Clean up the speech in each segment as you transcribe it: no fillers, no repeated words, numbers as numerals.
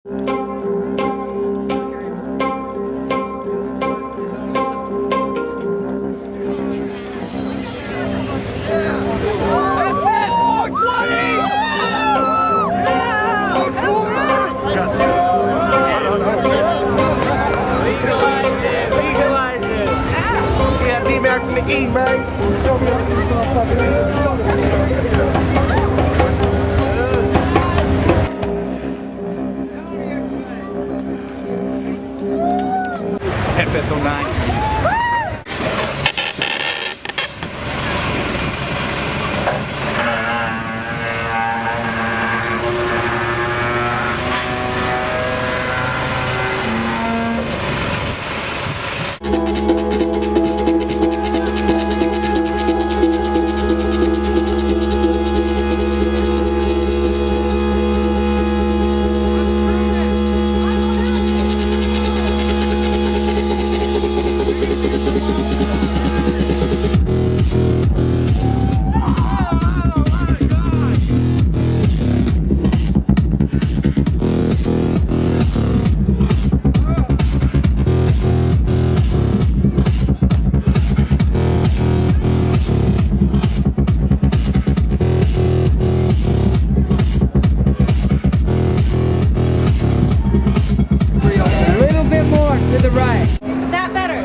From the E, man. Hempfest 09. To the right. Is that better?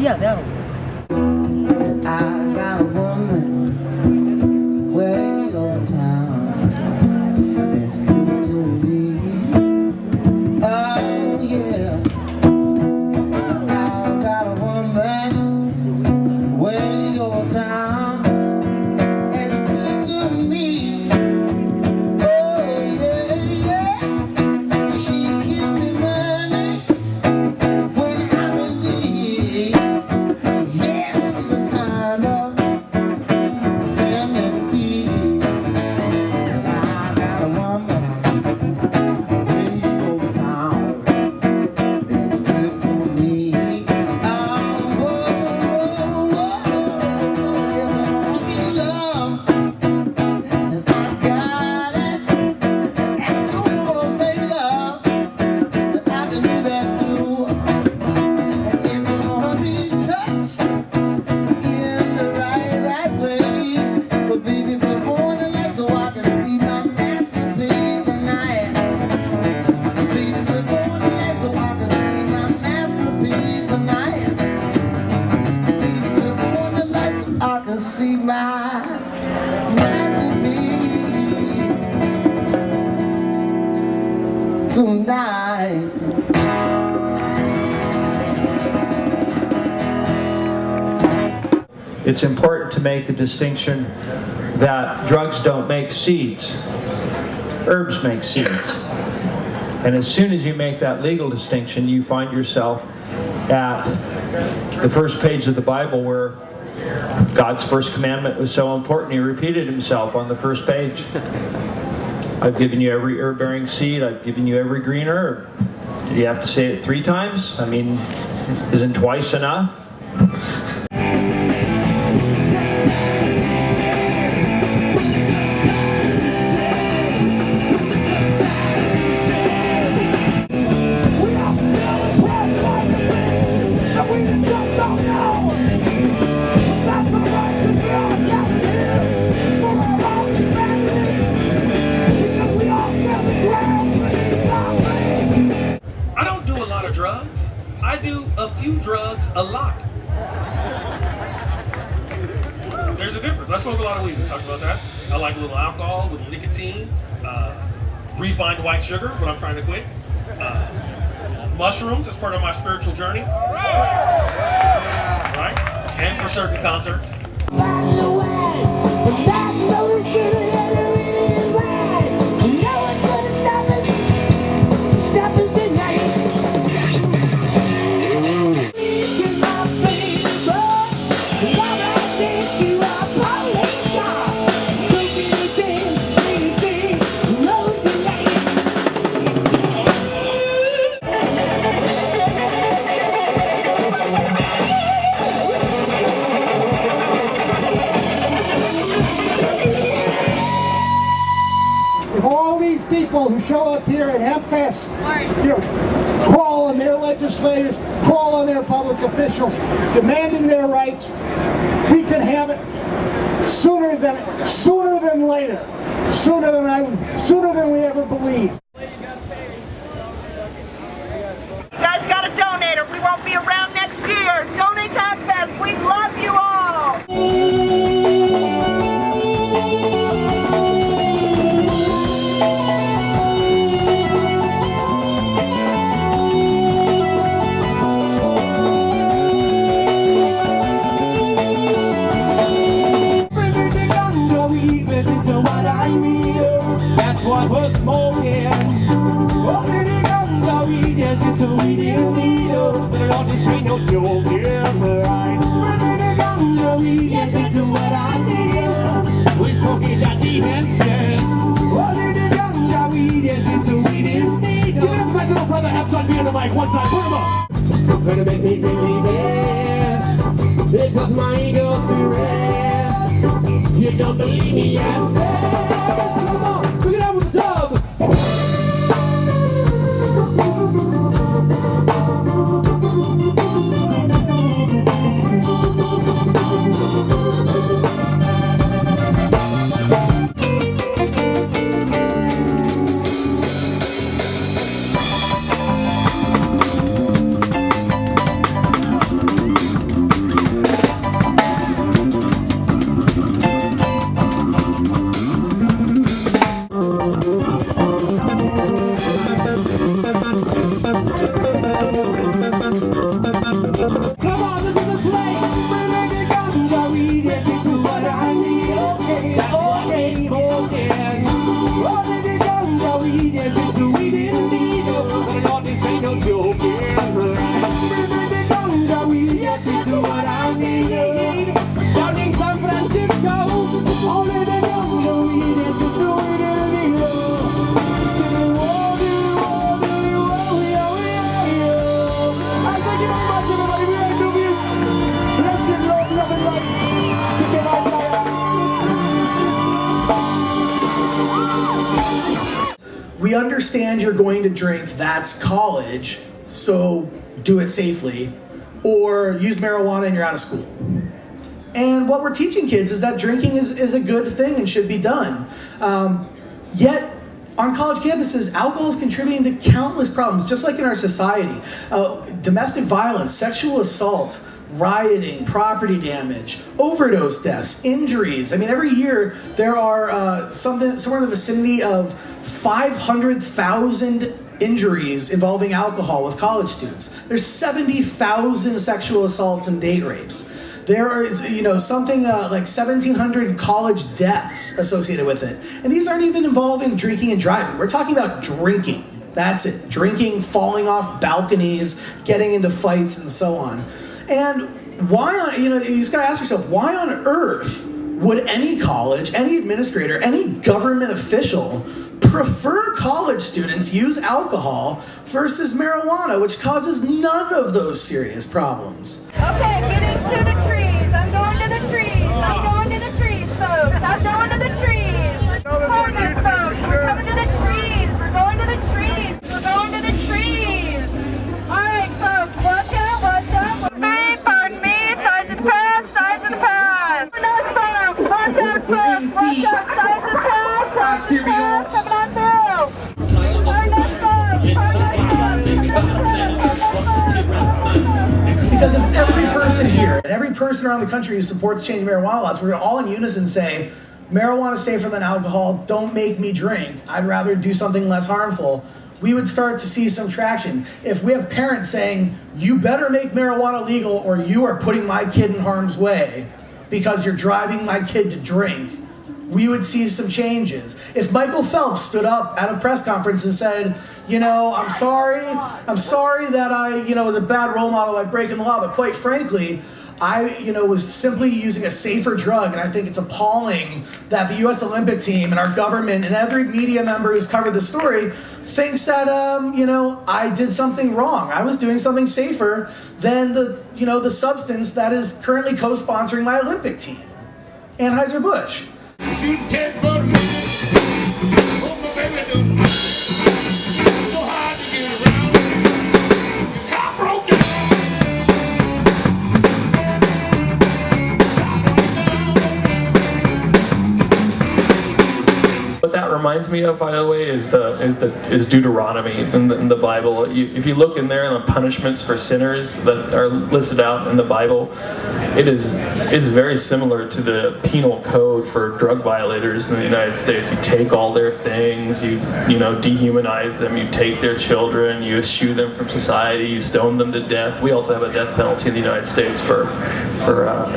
Yeah, that'll. I got a woman way on town that's good to me. Oh yeah. I got a woman way on town that's good to me. Oh yeah, yeah. She give me money. See my tonight. It's important to make the distinction that drugs don't make seeds. Herbs make seeds. And as soon as you make that legal distinction, you find yourself at the first page of the Bible where God's first commandment was so important, he repeated himself on the first page. I've given you every herb-bearing seed. I've given you every green herb. Did you have to say it 3 times? I mean, isn't twice enough? I do a few drugs a lot. There's a difference. I smoke a lot of weed. We talked about that. I like a little alcohol with nicotine, refined white sugar when I'm trying to quit. Mushrooms as part of my spiritual journey. Right? And for certain concerts. Hempfest, you know, call on their legislators, call on their public officials, demanding their rights. We can have it sooner than later, sooner than we ever believed. You guys got a donator. We won't be around next year. Donate to Hempfest. We love you all. That's what we're smoking. Only the ganja weed, yes, it's a weed in needle. But all this ain't no joke, yeah, right. Only the ganja weed, yes, it's what I need. We smoke it at the Hempfest. Only the ganja weed, yes, it's a weed in needle. Give it up to my little brother Hempton behind the mic one time, put him up. Gonna make me believe this. It put my ego to rest. You don't believe me, yes. Come on, bring it out with the dub. We understand you're going to drink, that's college, so do it safely, or use marijuana and you're out of school. And what we're teaching kids is that drinking is a good thing and should be done. Yet, on college campuses, alcohol is contributing to countless problems, just like in our society. Domestic violence, sexual assault, rioting, property damage, overdose deaths, injuries. I mean, every year there are somewhere in the vicinity of 500,000 injuries involving alcohol with college students. There's 70,000 sexual assaults and date rapes. There is, something like 1,700 college deaths associated with it. And these aren't even involving drinking and driving. We're talking about drinking. That's it. Drinking, falling off balconies, getting into fights, and so on. And why, you just gotta ask yourself, why on earth would any college, any administrator, any government official prefer college students use alcohol versus marijuana, which causes none of those serious problems? Okay, getting to the trees. I'm going to the trees. I'm going to the trees, folks. I'm going to the trees. Corner, folks. We're coming to the trees. We're going to the trees. We're going to the trees. All right, folks. Watch out. Watch out. Pardon me. Sides of the path. Sides of the path. No, folks. Watch out, folks. Watch out. Sides of the path. Sides of the path. Coming on through. Turn up, folks. Because if every person here and every person around the country who supports changing marijuana laws, we're all in unison say, marijuana is safer than alcohol, don't make me drink, I'd rather do something less harmful, we would start to see some traction. If we have parents saying, you better make marijuana legal or you are putting my kid in harm's way because you're driving my kid to drink, we would see some changes. If Michael Phelps stood up at a press conference and said, I'm sorry that I, was a bad role model by breaking the law, but quite frankly, I, was simply using a safer drug, and I think it's appalling that the U.S. Olympic team and our government and every media member who's covered the story thinks that, I did something wrong. I was doing something safer than the substance that is currently co-sponsoring my Olympic team, Anheuser-Busch. Shoot 10 for me. Oh, my baby, reminds me of, by the way, is Deuteronomy in the Bible. If you look in there, the punishments for sinners that are listed out in the Bible, it is very similar to the penal code for drug violators in the United States. You take all their things, you dehumanize them, you take their children, you eschew them from society, you stone them to death. We also have a death penalty in the United States for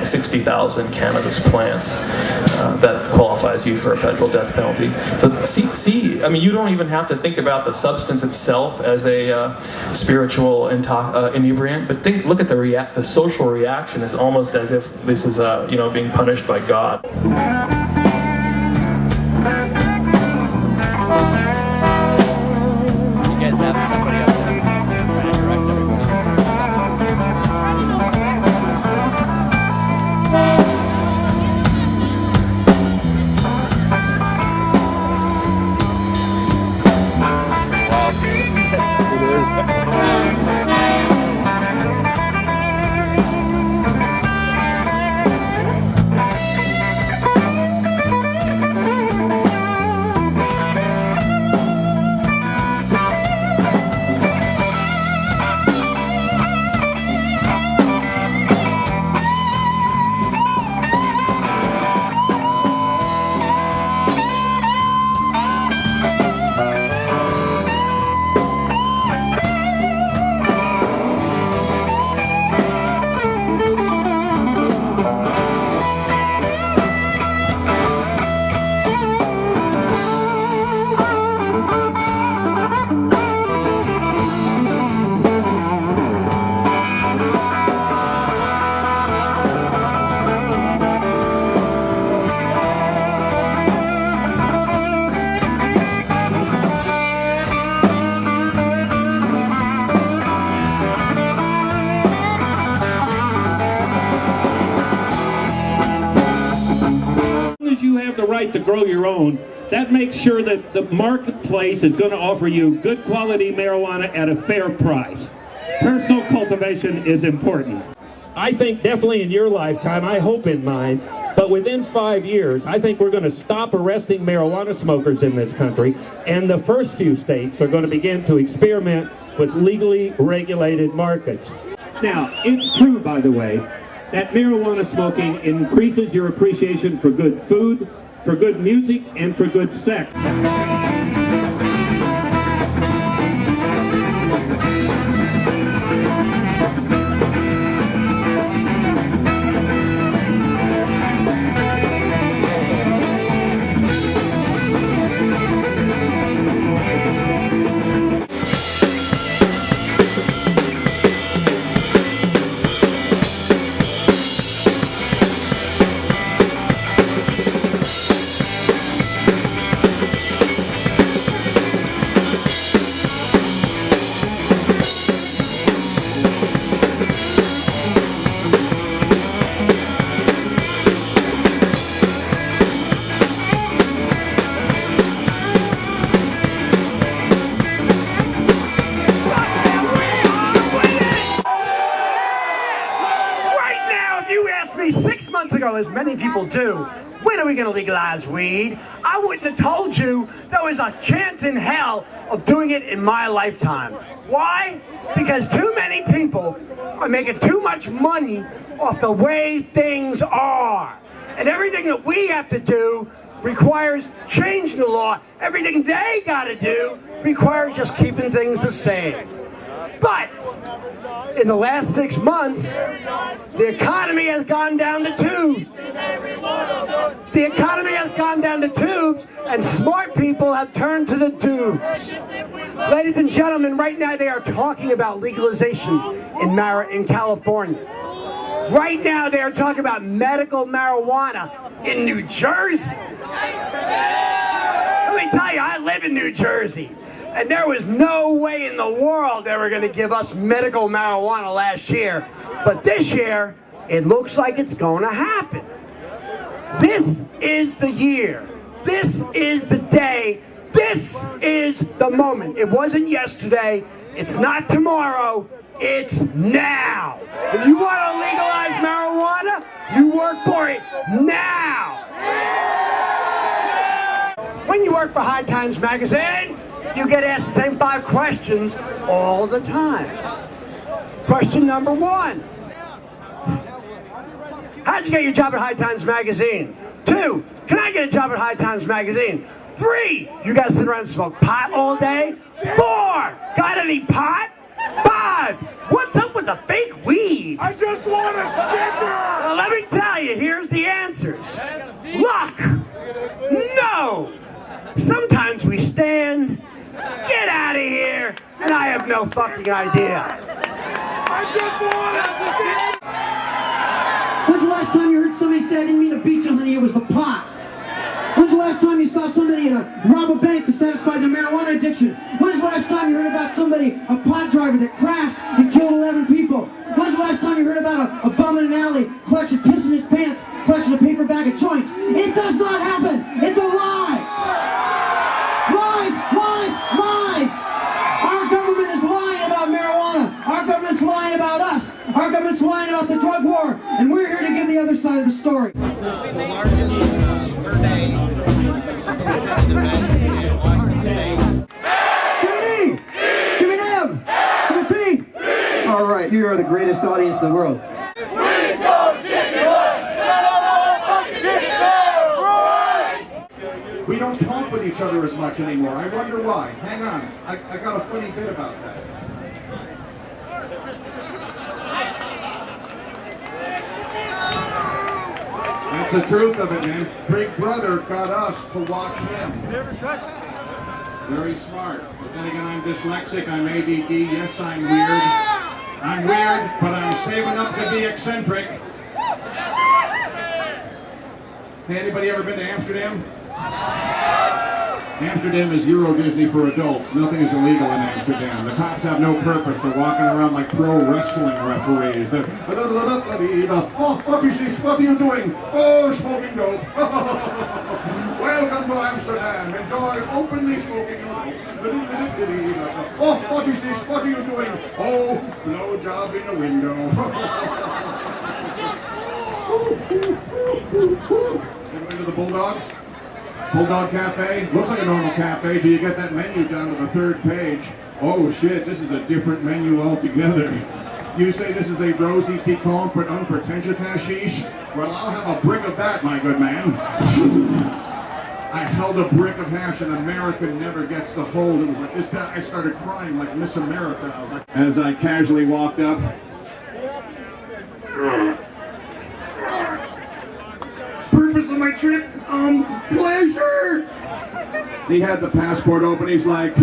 60,000 cannabis plants. That qualifies you for a federal death penalty. So I mean, you don't even have to think about the substance itself as a spiritual inebriant, but look at the social reaction is almost as if this is being punished by God. To grow your own, that makes sure that the marketplace is going to offer you good quality marijuana at a fair price. Personal cultivation is important. I think definitely in your lifetime, I hope in mine, but within 5 years, I think we're going to stop arresting marijuana smokers in this country, and the first few states are going to begin to experiment with legally regulated markets. Now, it's true, by the way, that marijuana smoking increases your appreciation for good food, for good music, and for good sex. As many people do, when are we going to legalize weed? I wouldn't have told you there was a chance in hell of doing it in my lifetime. Why? Because too many people are making too much money off the way things are. And everything that we have to do requires changing the law. Everything they got to do requires just keeping things the same. But in the last 6 months, the economy has gone down the tubes. The economy has gone down the tubes, and smart people have turned to the tubes. Ladies and gentlemen, right now they are talking about legalization in California. Right now they are talking about medical marijuana in New Jersey. Let me tell you, I live in New Jersey. And there was no way in the world they were going to give us medical marijuana last year. But this year, it looks like it's going to happen. This is the year. This is the day. This is the moment. It wasn't yesterday. It's not tomorrow. It's now. If you want to legalize marijuana, you work for it now. when you work for High Times Magazine, you get asked the same 5 questions all the time. Question number 1. How'd you get your job at High Times Magazine? 2, can I get a job at High Times Magazine? 3, you guys sit around and smoke pot all day? 4, got any pot? 5, what's up with the fake weed? I just want a sticker! Well, let me tell you, here's the answers. Luck! No! Sometimes we stand, get out of here, and I have no fucking idea. I just want a sticker! When's the last time you heard somebody say, I didn't mean to beat you, honey, it was the pot? When's the last time you saw somebody rob a bank to satisfy their marijuana addiction? When's the last time you heard about somebody, a pot driver that crashed and killed 11 people? When's the last time you heard about a bum in an alley clutching piss in his pants, clutching a paper bag of joints? It does not happen! It's a lie! Lies! Lies! Lies! Our government is lying about marijuana! Our government's lying about us! Our government's lying about the drug war! And we're here to give the other side of the story. All right, you are the greatest audience in the world. We don't talk with each other as much anymore. I wonder why. Hang on. I got a funny bit about that. That's the truth of it, man. Big Brother got us to watch him. Very smart. But then again, I'm dyslexic, I'm ADD, yes, I'm weird. I'm weird, but I'm saving up to be eccentric. Hey, anybody ever been to Amsterdam? Amsterdam is Euro Disney for adults. Nothing is illegal in Amsterdam. The cops have no purpose. They're walking around like pro wrestling referees. They're, oh, what is this? What are you doing? Oh, smoking dope. Welcome to Amsterdam. Enjoy openly smoking dope. Oh, what is this? What are you doing? Oh, blowjob in a window. Ever been to the Bulldog? Bulldog Cafe? Looks like a normal cafe till you get that menu down to the 3rd page. Oh shit, this is a different menu altogether. You say this is a rosy pecan for unpretentious hashish? Well, I'll have a brick of that, my good man. I held a brick of hash and American never gets the hold. It was like this. I started crying like Miss America. I was like, as I casually walked up. Purpose of my trip, pleasure. He had the passport open. He's like,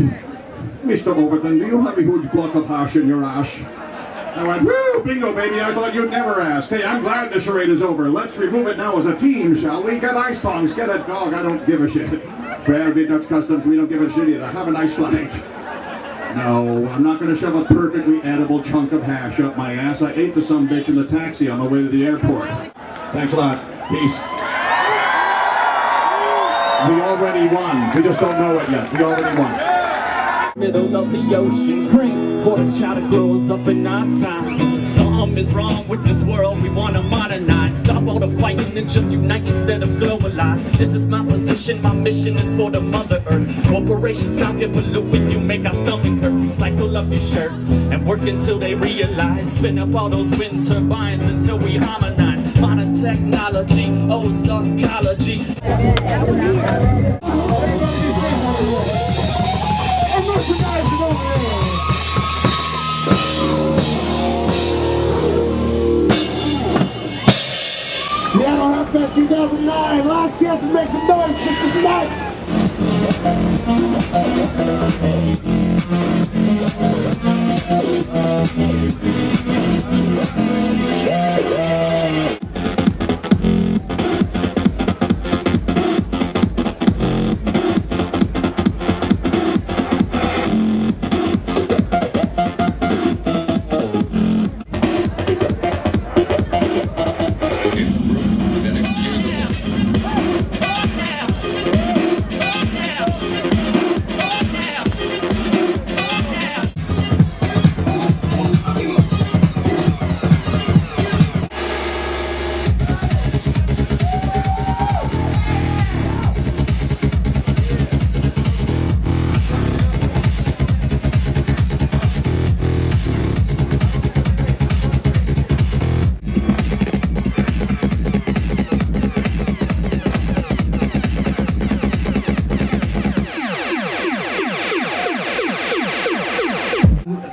Mr. Overton, do you have a huge block of hash in your ash? I went, woo, bingo, baby. I thought you'd never ask. Hey, I'm glad the charade is over. Let's remove it now as a team, shall we? Get ice tongs, get a dog. I don't give a shit. Well, be Dutch Customs, we don't give a shit either. Have a nice flight. No, I'm not going to shove a perfectly edible chunk of hash up my ass. I ate the sumbitch in the taxi on the way to the airport. Thanks a lot. Peace. We already won. We just don't know it yet. We already won. Middle of the ocean, pray for a child that grows up in our time. Something is wrong with this world, we want to modernize. Stop all the fighting and just unite instead of globalize. This is my position, my mission is for the Mother Earth. Corporations stop your polluting, you make our stomach hurt. Cycle up your shirt and work until they realize. Spin up all those wind turbines until we harmonize. Modern technology, oh psychology. Seattle Hempfest 2009, last chance to make some noise for tonight.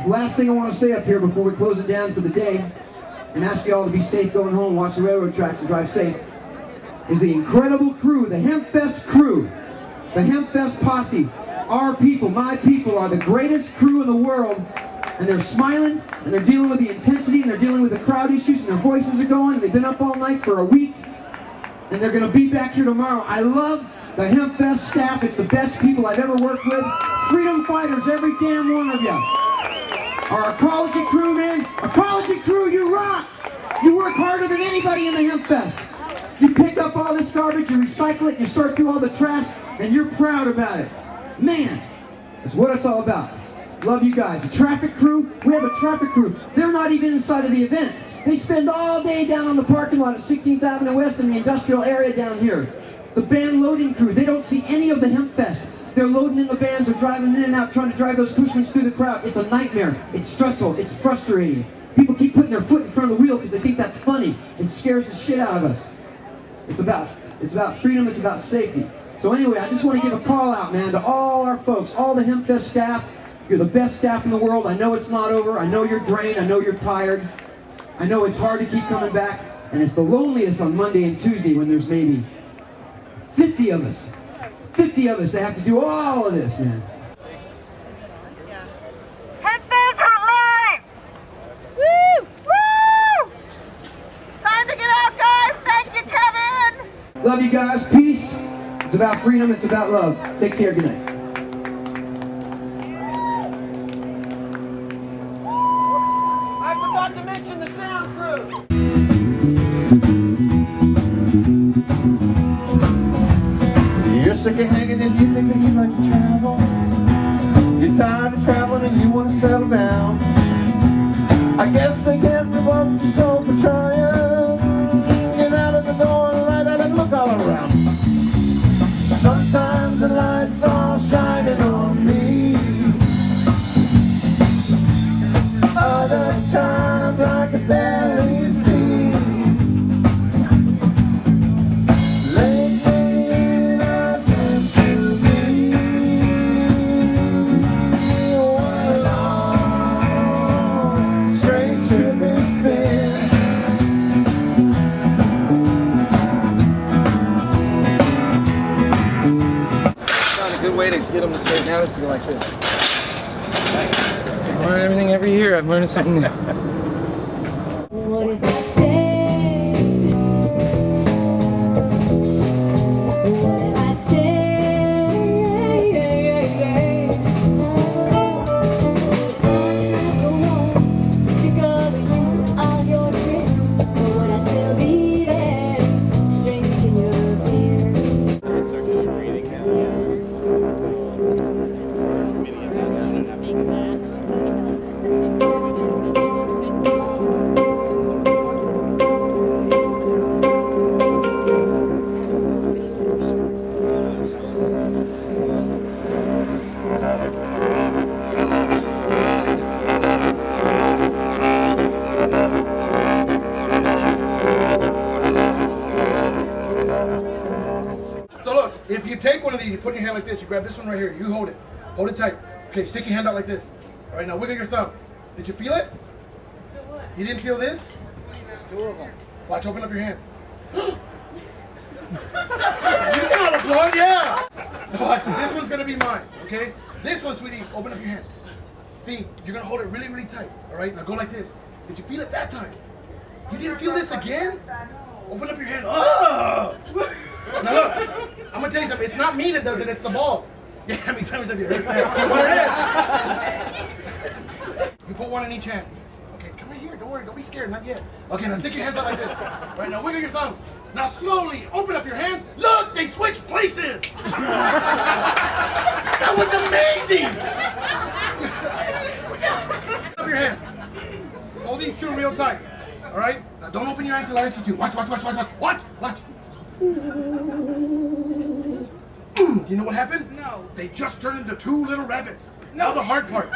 last thing I want to say up here before we close it down for the day, and ask you all to be safe going home, watch the railroad tracks and drive safe, is the incredible crew, the Hempfest crew, the Hempfest posse. Our people, my people, are the greatest crew in the world, and they're smiling, and they're dealing with the intensity, and they're dealing with the crowd issues, and their voices are going, and they've been up all night for a week, and they're going to be back here tomorrow. I love the Hempfest staff. It's the best people I've ever worked with. Freedom fighters, every damn one of you. Our ecology crew, man. Ecology crew, you rock! You work harder than anybody in the Hempfest. You pick up all this garbage, you recycle it, you sort through all the trash, and you're proud about it. Man, that's what it's all about. Love you guys. The traffic crew, we have a traffic crew. They're not even inside of the event. They spend all day down on the parking lot at 16th Avenue West in the industrial area down here. The van loading crew, they don't see any of the Hempfest. They're loading in the vans, they're driving in and out, trying to drive those Cushmans through the crowd. It's a nightmare. It's stressful. It's frustrating. People keep putting their foot in front of the wheel because they think that's funny. It scares the shit out of us. It's about freedom, it's about safety. So anyway, I just want to give a call out, man, to all our folks, all the Hempfest staff. You're the best staff in the world. I know it's not over. I know you're drained. I know you're tired. I know it's hard to keep coming back. And it's the loneliest on Monday and Tuesday when there's maybe 50 of us. 50 of us that have to do all of this, man. Hempfest are live! Woo! Woo! Time to get out, guys. Thank you, Kevin. Love you guys. Peace. It's about freedom. It's about love. Take care. Good night. I forgot to mention the sound crew. You're sick of hanging and you think that you'd like to travel. You're tired of traveling and you want to settle down. I guess they can't revoke your soul for trying. Get out of the door and light out and look all around. Sometimes the lights are shining on me. Other times I can barely see. Good way to get them to straighten out is to go like this. I learn everything every year. I'm learning something new. If you take one of these, you put in your hand like this, you grab this one right here, you hold it. Hold it tight. Okay, stick your hand out like this. All right, now wiggle your thumb. Did you feel it? Feel what? You didn't feel this? There's two of them. Watch, open up your hand. You got applaud, yeah! Watch, this one's gonna be mine, okay? This one, sweetie, open up your hand. See, you're gonna hold it really, really tight, all right? Now go like this. Did you feel it that time? You didn't feel this again? Open up your hand. Oh! Now look, I'm gonna tell you something. It's not me that does it, it's the balls. Yeah, how many times have you heard that? What it is. You put one in each hand. Okay, come right here. Don't worry. Don't be scared. Not yet. Okay, now stick your hands out like this. All right, now wiggle your thumbs. Now slowly open up your hands. Look, they switched places. That was amazing. Open up your hand. Hold these two real tight. All right? Now don't open your hand until I ask you to. Watch, watch, watch, watch, watch. Watch, watch. You know what happened? No. They just turned into two little rabbits. No. Now the hard part.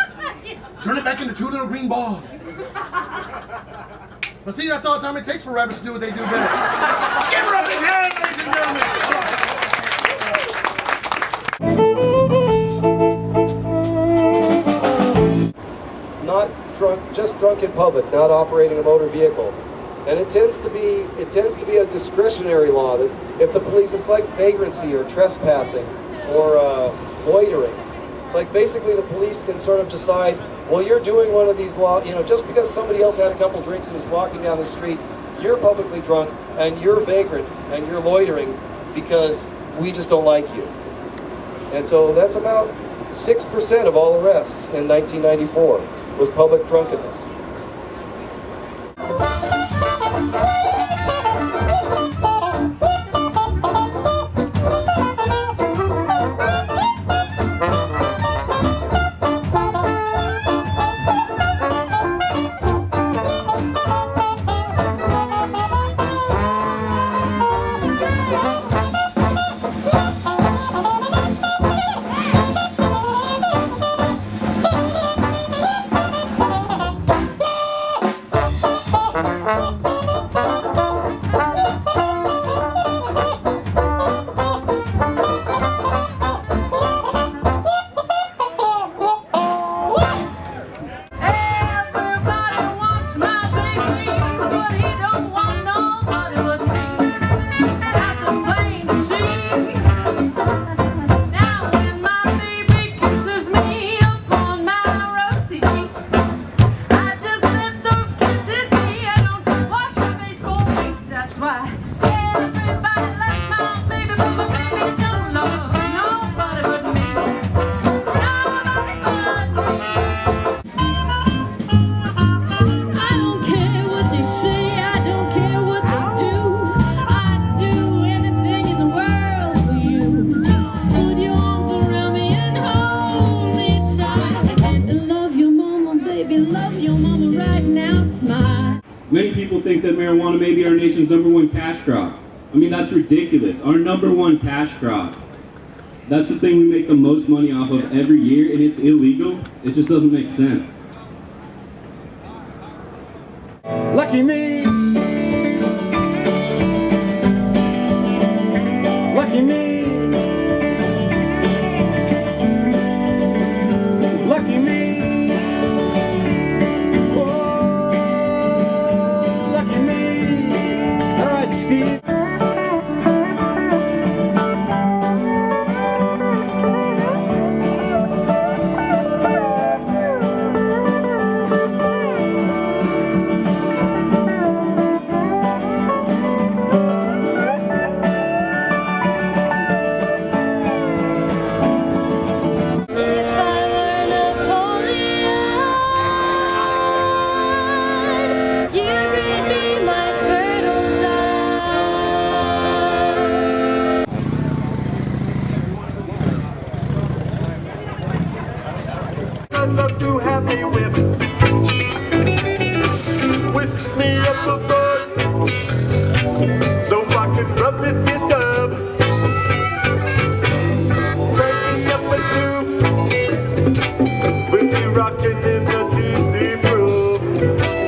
Turn it back into two little green balls. But see, that's all the time it takes for rabbits to do what they do better. Give her a big hand, ladies and gentlemen. Not just drunk in public, not operating a motor vehicle. And it tends to be a discretionary law that if the police, it's like vagrancy or trespassing or loitering. It's like basically the police can sort of decide, well, you're doing one of these laws, you know, just because somebody else had a couple drinks and is walking down the street, you're publicly drunk and you're vagrant and you're loitering because we just don't like you. And so that's about 6% of all arrests in 1994 was public drunkenness. Many people think that marijuana may be our nation's #1 cash crop. I mean, that's ridiculous. Our #1 cash crop. That's the thing we make the most money off of every year, and it's illegal. It just doesn't make sense. Lucky me. Lucky me. Lucky me. Steve. I'd love to have a whip. Whisk me up a bud, so I can rub this in dub. Crank me up a tube. We'll be rocking in the deep, deep groove.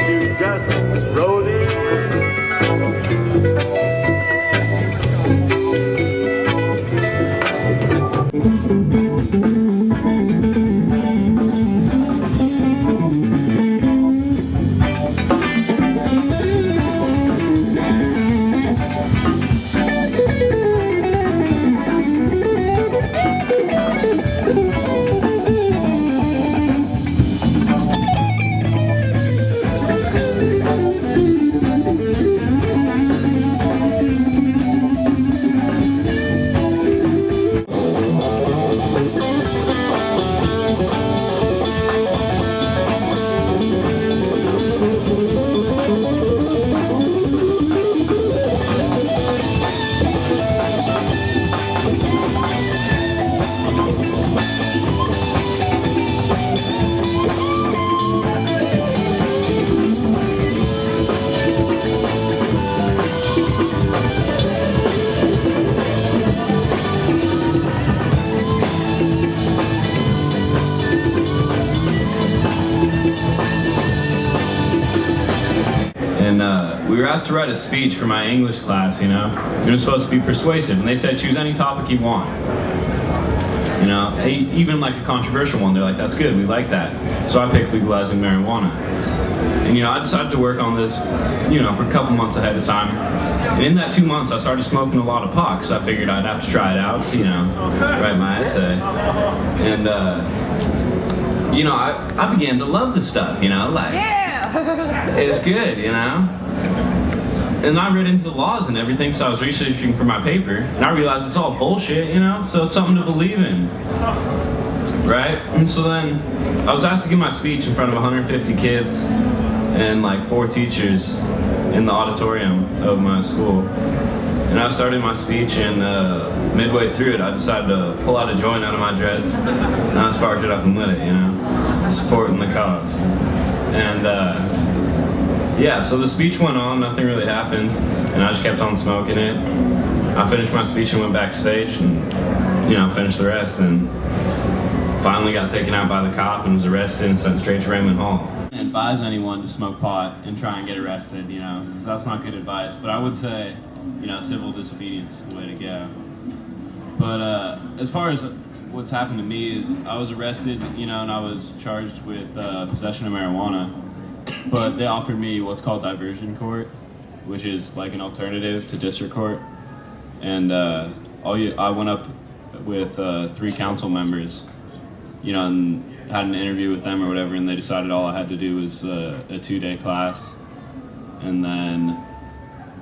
You just roll it. We were asked to write a speech for my English class, you know. We were supposed to be persuasive, and they said choose any topic you want. You know, even like a controversial one, they're like, that's good, we like that. So I picked legalizing marijuana. And I decided to work on this, for a couple months ahead of time. And in that 2 months, I started smoking a lot of pot because I figured I'd have to try it out, write my essay. And, I began to love the stuff, Yeah! It's good, And I read into the laws and everything because I was researching for my paper. And I realized it's all bullshit, so it's something to believe in. Right? And so then I was asked to give my speech in front of 150 kids and like 4 teachers in the auditorium of my school. And I started my speech, and midway through it, I decided to pull out a joint out of my dreads, and I sparked it up and lit it, supporting the cause. And so the speech went on, nothing really happened, and I just kept on smoking it. I finished my speech and went backstage, and finished the rest, and finally got taken out by the cop and was arrested and sent straight to Raymond Hall. I advise anyone to smoke pot and try and get arrested, because that's not good advice. But I would say, civil disobedience is the way to go. But as far as what's happened to me is I was arrested, and I was charged with possession of marijuana. But they offered me what's called diversion court, which is like an alternative to district court. And I went up with 3 council members, and had an interview with them or whatever, and they decided all I had to do was a 2-day class, and then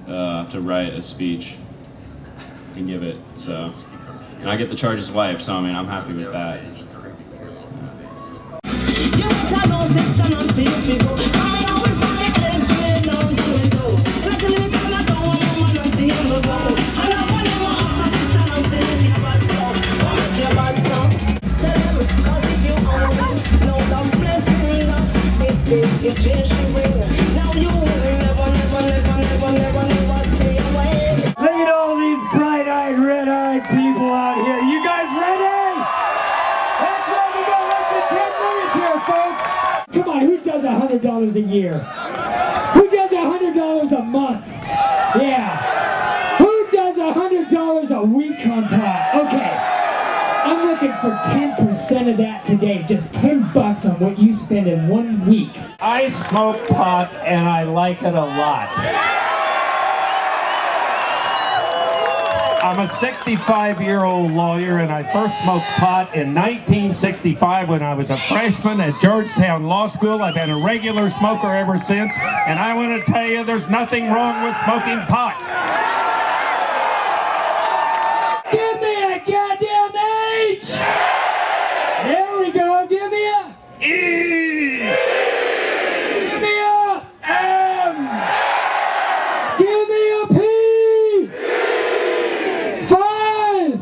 I have to write a speech and give it. So, and I get the charges wiped. So I'm happy with that. Look at all these bright-eyed, red-eyed people out here. You guys ready? That's right, we got less than 10 minutes here, folks. Come on, who does $100 a year? Who does $100 a month? Yeah. Who does $100 a week on pot? Okay. I'm looking for 10% of that today. Just $10 on what you spend in 1 week. I smoke pot and I like it a lot. I'm a 65-year-old lawyer, and I first smoked pot in 1965 when I was a freshman at Georgetown Law School. I've been a regular smoker ever since, and I want to tell you there's nothing wrong with smoking pot. Give me a goddamn H! There we go, give me a E! Give me a M! Give me a P! 5!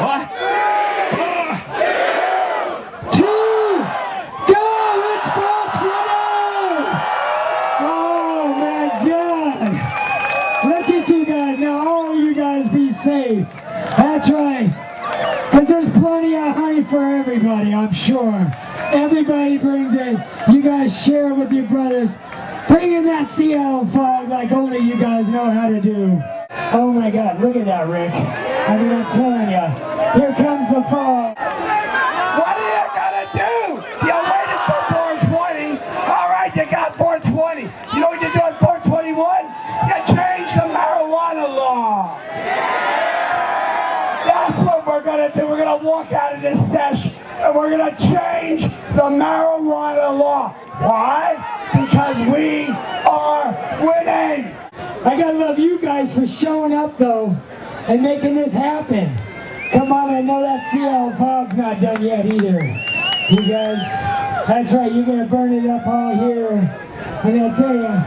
What? 2! Go! Let's go! 20! Oh my God! Look at you guys. Now all of you guys be safe. That's right. Because there's plenty of honey for everybody, I'm sure. Everybody brings it. You guys share it with your brothers. Bring in that Seattle fog like only you guys know how to do. Oh my God, look at that, Rick. I mean, I'm telling you. Here comes the fog. What are you gonna do? You waited for 420. All right, you got 420. You know what you do at 421? You change the marijuana law. That's what we're gonna do. We're gonna walk out of this session and we're gonna change the marijuana law. Why? Because we are winning. I gotta love you guys for showing up though and making this happen. Come on, I know that Seattle fog's not done yet either. You guys, that's right, you're gonna burn it up all here. And I'll tell you,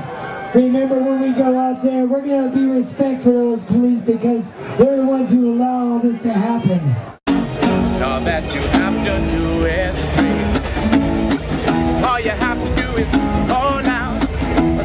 remember when we go out there, we're gonna be respect for those police because they're the ones who allow all this to happen. All that you have to do is dream. All you have to do is hold out.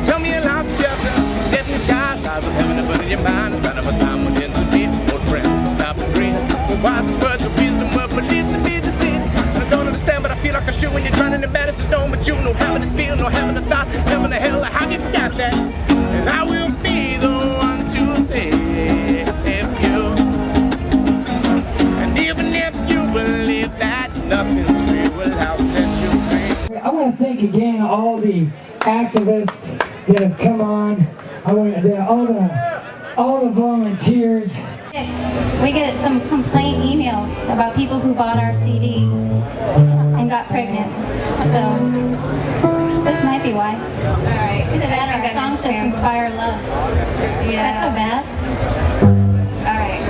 Tell me your life just get in the sky. Stars of heaven to put in your mind. A sign of a time when ends would be old friends will stop and breathe. Wise words of wisdom were believed to be deceived. I don't understand, but I feel like I should when you're trying to embarrass us. No, but you know having this feel, no having a thought, heaven to hell. How you forgot that? And I will be the one to save you. And even if you believe that nothing's free, well, I'll set you I want to thank again all the activists that have come on. I want to all the volunteers. We get some complaint emails about people who bought our CD and got pregnant. So this might be why. All right. Either that or our songs just inspire love. Yeah. That's so bad. All right.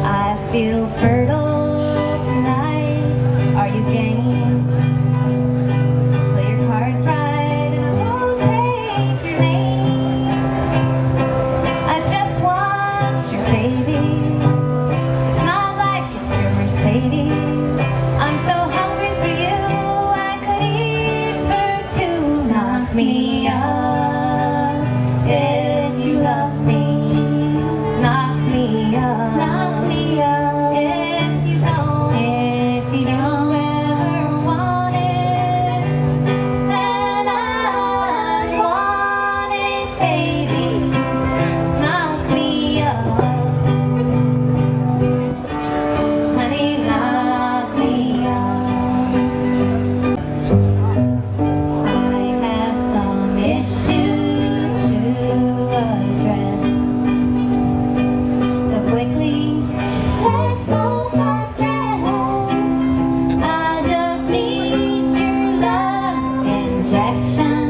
I feel fertile tonight. Are you game? Play your cards right and I won't take your name. I just want your baby. It's not like it's your Mercedes. I'm so hungry for you, I could eat for two. Knock me up if you love me. Knock me up. Knock me up if you don't. If you don't ever want it, then I want it, baby. Knock me up. Honey, knock me up. I have some issues to address. So quickly, let's both undress. I just need your love injection.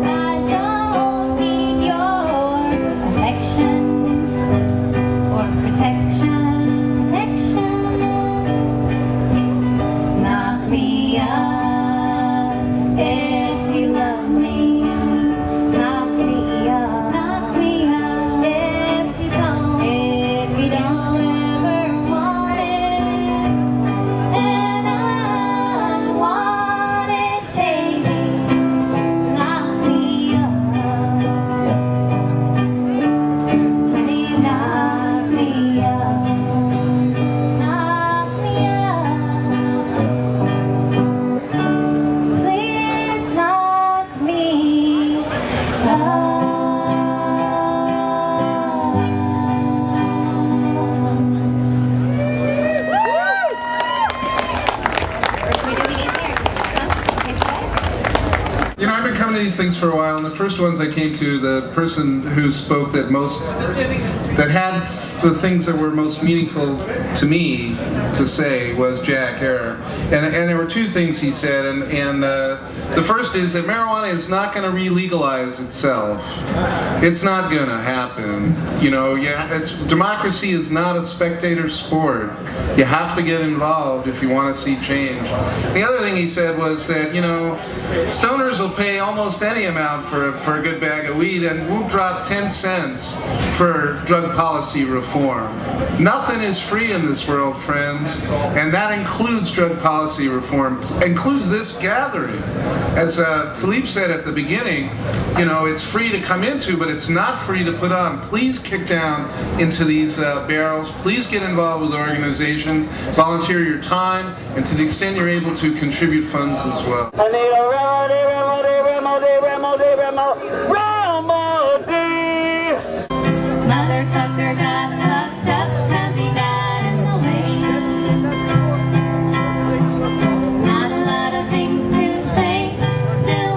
I don't need your affection or protection. Knock me up if you love me. Knock me up. Knock me up if you don't. If you don't ever want it, then I want it, baby. Knock me up. Honey, knock me up. Knock me up. Please knock me You know, I've been coming to these things for a while, and the first ones I came to, the person who spoke that had the things that were most meaningful to me to say was Jack Herr. And there were two things he said, and the first is that marijuana is not going to re-legalize itself. It's not going to happen. You know, democracy is not a spectator sport. You have to get involved if you want to see change. The other thing he said was that, you know, stoners will pay almost any amount for a good bag of weed and won't drop 10 cents for drug policy reform. Nothing is free in this world, friends, and that includes drug policy reform, includes this gathering. As Philippe said at the beginning, you know, it's free to come into, but it's not free to put on. Please kick down into these barrels. Please get involved with organizations, volunteer your time, and to the extent you're able to, contribute funds as well. I need a Motherfucker got fucked up 'cause he got in the way. Not a lot of things to say, still.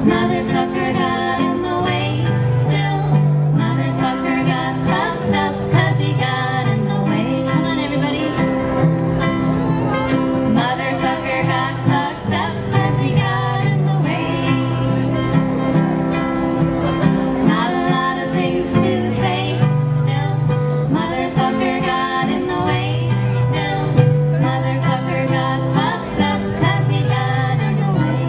Motherfucker got in the way, still. Motherfucker got fucked up 'cause he got in the way. Come on, everybody. Motherfucker got fucked up 'cause he got in the way. Not a lot of things to say. Motherfucker got in the way, still. Motherfucker got fucked up 'cause he got in the way.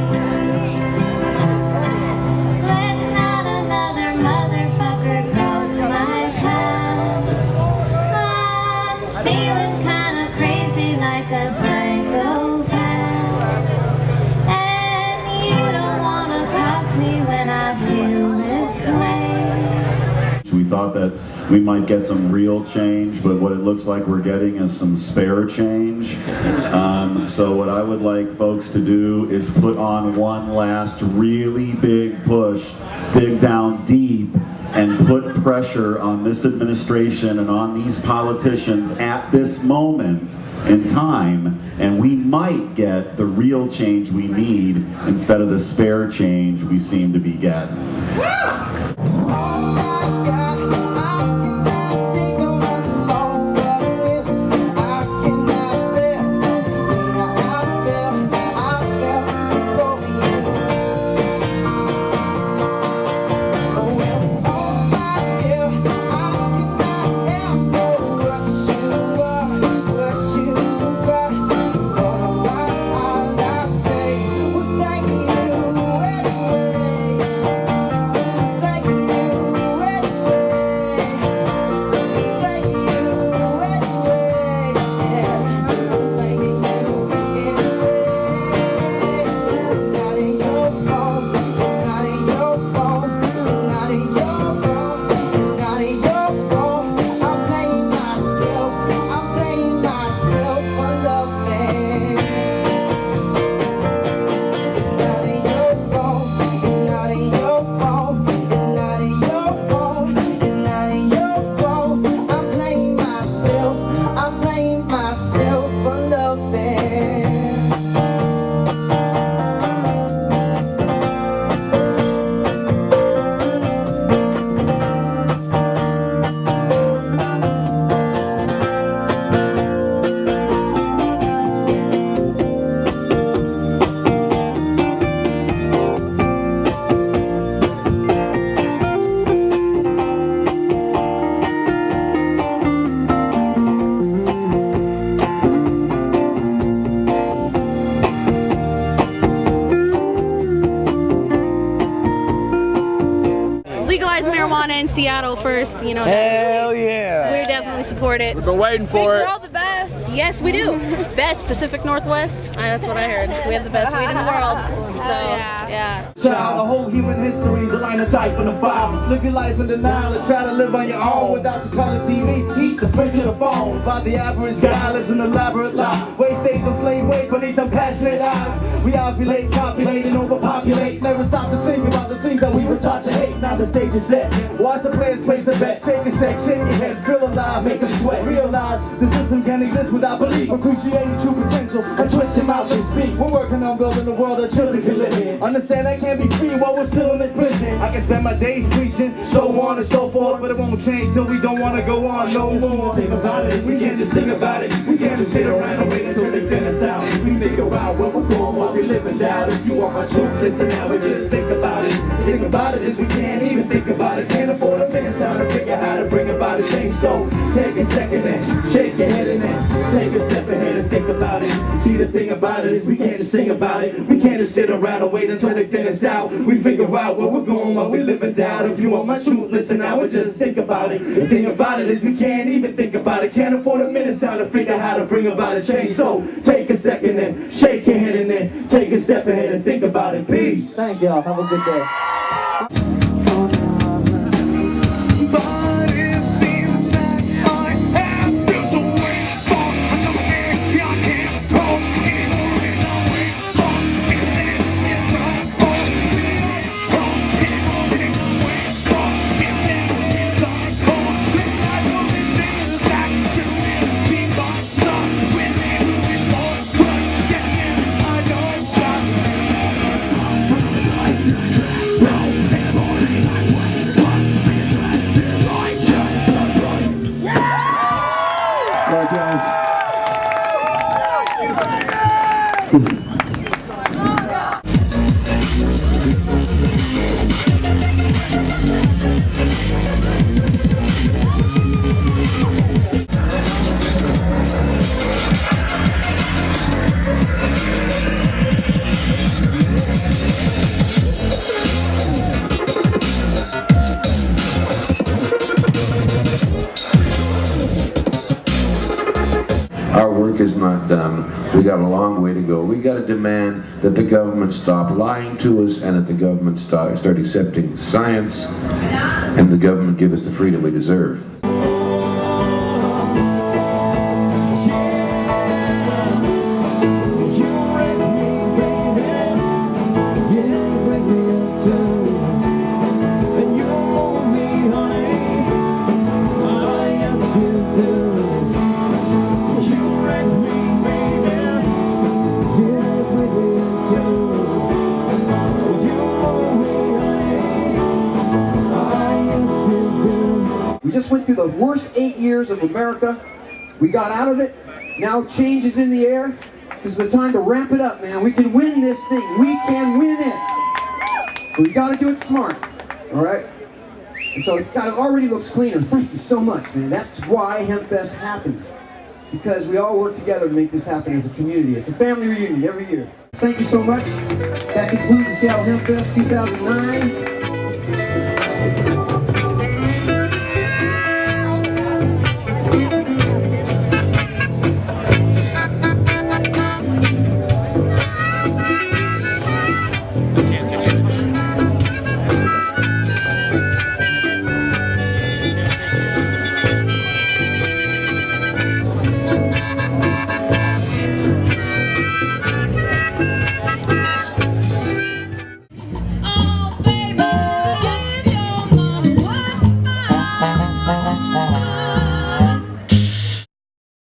Let not another motherfucker cross my path. I'm feeling kinda crazy like a psychopath. And you don't wanna cross me when I feel this way. We thought that we might get some real change, but what it looks like we're getting is some spare change. So what I would like folks to do is put on one last really big push dig down deep and put pressure on this administration and on these politicians at this moment in time, and we might get the real change we need instead of the spare change we seem to be getting. Legalize marijuana in Seattle first, you know. Hell yeah. We definitely support it. We've been waiting for it. We're all the best. Yes, we do. Best Pacific Northwest. That's what I heard. We have the best weed in the world. So, yeah. Child, the whole human history is a line of type in the file. Live your life in denial and try to live on your own without your color TV, heat, the fridge, and the phone. By the average guy lives an elaborate lie. Waste stays on slave weight beneath them passionate eyes. We ovulate, copulate, and overpopulate. Never stop to think about the things that we were taught to hate. Now the stage is set. Watch the players place a bet. Shake a sex, shake your head, feel alive, make them sweat. Realize the system can't exist without belief. Appreciate true potential and twist your mouth and speak. We're working on building a world that children can live in. Understand I can't be free while we're still in this prison. I can spend my days preaching, so on and so forth, but it won't change till we don't want to go on no more. Think about it, we can't just sing about it. We can't just sit around and wait until they thin us out. We think about where we're going while we live and doubt. If you want my truth, listen now and just think about it. Think about it as we can't even think about it. Can't afford a minute's time to figure how to bring about a change. So take a second and shake your head and then take a step ahead and think about it. See, the thing about it is we can't just sing about it. We can't just sit around and wait until they thin us out. We figure out where we're going while we live and doubt. If you want my truth, listen now and just think about it. The thing about it is we can't even think about it. Can't afford a minute's time to figure how to bring about a change. So take a second and shake your head and then take a step ahead and think about it. Peace. Thank y'all. Have a good day. Our work is not done. We got a long way to go. We got to demand that the government stop lying to us and that the government start accepting science and the government give us the freedom we deserve. just went through the worst 8 years of America. We got out of it. Now change is in the air. This is the time to ramp it up, man. We can win this thing. We can win it. But we got to do it smart. All right? And so it already looks cleaner. Thank you so much, man. That's why Hempfest happens. Because we all work together to make this happen as a community. It's a family reunion every year. Thank you so much. That concludes the Seattle Hempfest 2009.